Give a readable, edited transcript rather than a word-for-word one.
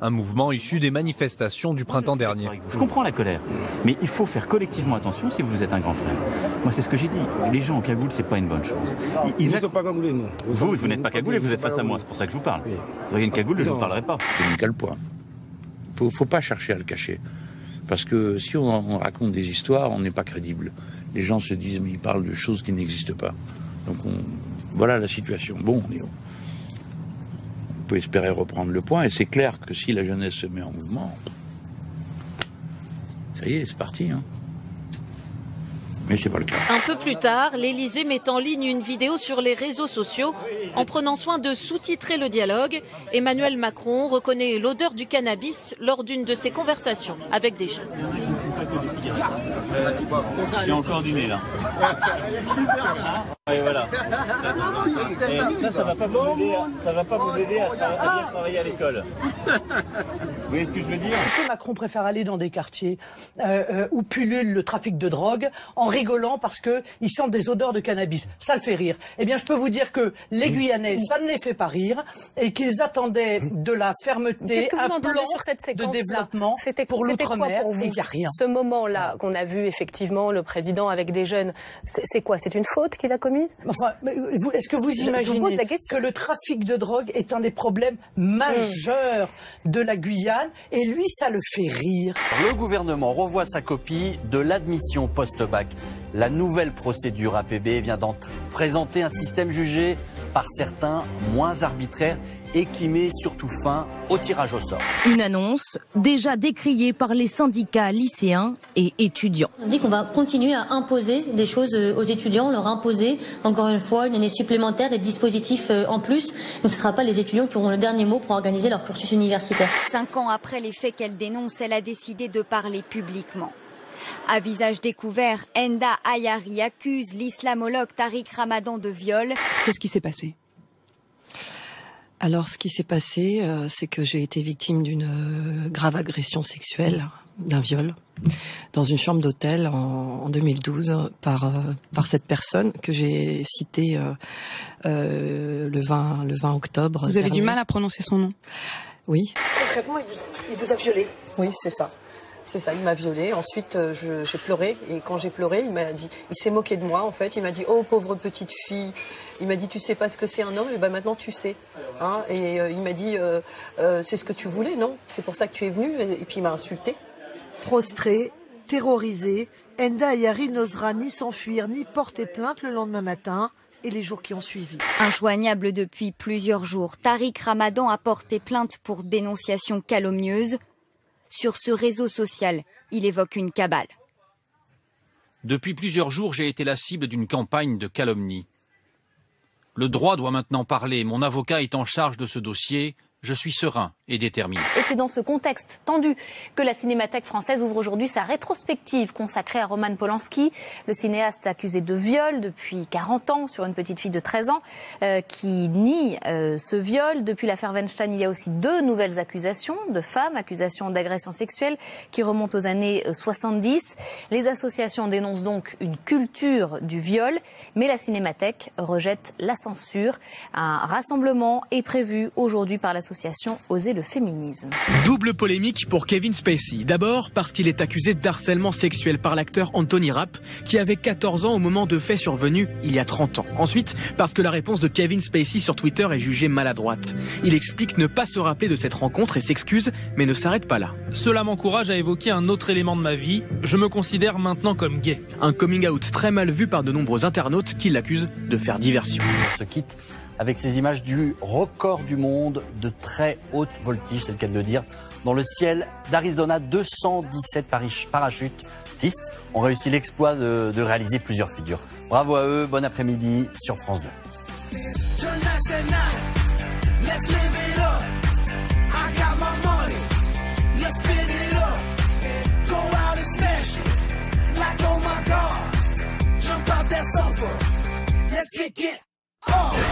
Un mouvement issu des manifestations du printemps dernier. Je comprends la colère, mais il faut faire collectivement attention si vous êtes un grand frère. Moi, c'est ce que j'ai dit. Les gens en cagoule, c'est pas une bonne chose. Ils ne sont pas cagoulés, nous. Vous n'êtes pas cagoulé, vous êtes face à moi. C'est pour ça que je vous parle. Vous auriez une cagoule, je ne vous parlerai pas. C'est quel point. Faut pas chercher à le cacher. Parce que si on raconte des histoires, on n'est pas crédible. Les gens se disent, mais ils parlent de choses qui n'existent pas. Donc voilà la situation. Bon, on peut espérer reprendre le point. Et c'est clair que si la jeunesse se met en mouvement, ça y est, c'est parti. Mais c'est pas le cas. Un peu plus tard, l'Élysée met en ligne une vidéo sur les réseaux sociaux. En prenant soin de sous-titrer le dialogue, Emmanuel Macron reconnaît l'odeur du cannabis lors d'une de ses conversations avec des jeunes. J'ai encore dîné là. Et voilà. Et ça va pas vous aider à bien travailler à l'école. Vous voyez ce que je veux dire? M. Macron préfère aller dans des quartiers où pullule le trafic de drogue en rigolant parce qu'ils sentent des odeurs de cannabis. Ça le fait rire. Eh bien, je peux vous dire que les Guyanais, ça ne les fait pas rire et qu'ils attendaient de la fermeté, un plan de développement pour l'outre-mer et il n'y a rien. Ce moment-là qu'on a vu effectivement le président avec des jeunes, c'est quoi? C'est une faute qu'il a commise? Enfin, est-ce que vous imaginez que le trafic de drogue est un des problèmes majeurs de la Guyane et lui, ça le fait rire? Le gouvernement revoit sa copie de l'admission post-bac. La nouvelle procédure APB vient d'en présenter un système jugé par certains moins arbitraire et qui met surtout fin au tirage au sort. Une annonce déjà décriée par les syndicats lycéens et étudiants. On dit qu'on va continuer à imposer des choses aux étudiants, leur imposer encore une fois une année supplémentaire, des dispositifs en plus. Donc ce ne sera pas les étudiants qui auront le dernier mot pour organiser leur cursus universitaire. 5 ans après les faits qu'elle dénonce, elle a décidé de parler publiquement. À visage découvert, Enda Ayari accuse l'islamologue Tariq Ramadan de viol. Qu'est-ce qui s'est passé ? Alors, ce qui s'est passé, c'est que j'ai été victime d'une grave agression sexuelle, d'un viol, dans une chambre d'hôtel en 2012 par cette personne que j'ai citée le 20 octobre. Vous avez du mal à prononcer son nom ? Oui. Concrètement, il vous a violé ? Oui, c'est ça. C'est ça, il m'a violée. Ensuite, j'ai pleuré. Et quand j'ai pleuré, il s'est moqué de moi, en fait. Il m'a dit, oh, pauvre petite fille. Il m'a dit, tu sais pas ce que c'est un homme? Et ben maintenant, tu sais. Hein, et il m'a dit, c'est ce que tu voulais, non? C'est pour ça que tu es venue. Et puis, il m'a insulté. Prostrée, terrorisée, Enda Ayari n'osera ni s'enfuir, ni porter plainte le lendemain matin et les jours qui ont suivi. Injoignable depuis plusieurs jours, Tariq Ramadan a porté plainte pour dénonciation calomnieuse. Sur ce réseau social, il évoque une cabale. Depuis plusieurs jours, j'ai été la cible d'une campagne de calomnie. Le droit doit maintenant parler. Mon avocat est en charge de ce dossier. Je suis serein et déterminé. Et c'est dans ce contexte tendu que la Cinémathèque française ouvre aujourd'hui sa rétrospective consacrée à Roman Polanski, le cinéaste accusé de viol depuis 40 ans sur une petite fille de 13 ans qui nie ce viol. Depuis l'affaire Weinstein, il y a aussi 2 nouvelles accusations de femmes, accusations d'agression sexuelle qui remontent aux années 70. Les associations dénoncent donc une culture du viol, mais la Cinémathèque rejette la censure. Un rassemblement est prévu aujourd'hui par l'association Oser le féminisme. Double polémique pour Kevin Spacey. D'abord parce qu'il est accusé d'harcèlement sexuel par l'acteur Anthony Rapp, qui avait 14 ans au moment de faits survenus il y a 30 ans. Ensuite, parce que la réponse de Kevin Spacey sur Twitter est jugée maladroite. Il explique ne pas se rappeler de cette rencontre et s'excuse, mais ne s'arrête pas là. Cela m'encourage à évoquer un autre élément de ma vie. Je me considère maintenant comme gay. Un coming out très mal vu par de nombreux internautes qui l'accusent de faire diversion. On se quitte avec ces images du record du monde de très haute voltige, c'est le cas de le dire. Dans le ciel d'Arizona, 217 parachutistes ont réussi l'exploit de réaliser plusieurs figures. Bravo à eux, bon après-midi sur France 2. Let's kick it off.